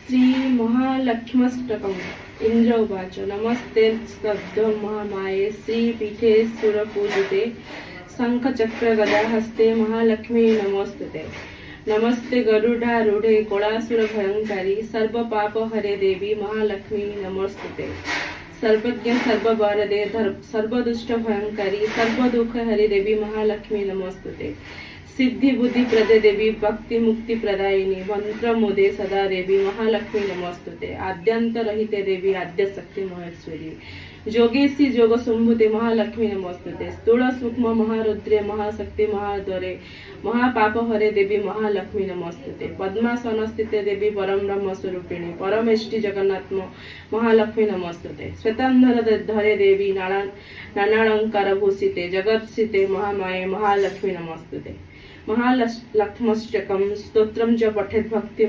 श्री महालक्ष्म्यष्टकम् इंद्र उवाच नमस्ते स्तब्धो महामाये श्रीपीठे सुरपूजिते शङ्खचक्रगदाहस्ते महालक्ष्मी नमोस्तुते। नमस्ते गरुडारूढे कोलासुरभयङ्करी सर्वपापहरे देवी महालक्ष्मी नमोस्तुते। सर्वज्ञ सर्ववरदे सर्वदुष्टभयङ्करी सर्वदुःखहरे देवी महालक्ष्मी नमोस्तुते। सिद्धि बुद्धि प्रदे देवी भक्ति मुक्ति प्रदायिनी मंत्र मोदे सदा देवी महालक्ष्मी नमोस्तुते। आद्यंत रहिते देवी आद्य शक्ति महेश्वरी जोगेशी जोग संभुते महालक्ष्मी नमोस्तुते। स्थूल सूक्ष्म महारुद्रे महाशक्ति महाद्वरे महापाप हरे देवी महालक्ष्मी नमोस्तुते। पद्मासन स्थिते देवी परम ब्रह्म स्वरूपिणी परमेष्टि जगन्नाथ महालक्ष्मी नमोस्तुते। श्वेतांबर धरे देवी नानालंकार भूषिते जगत्सिते महामाये महालक्ष्मी नमोस्तुते। महालक्ष्म्यष्टकं स्तोत्रं च पठेत् भक्ति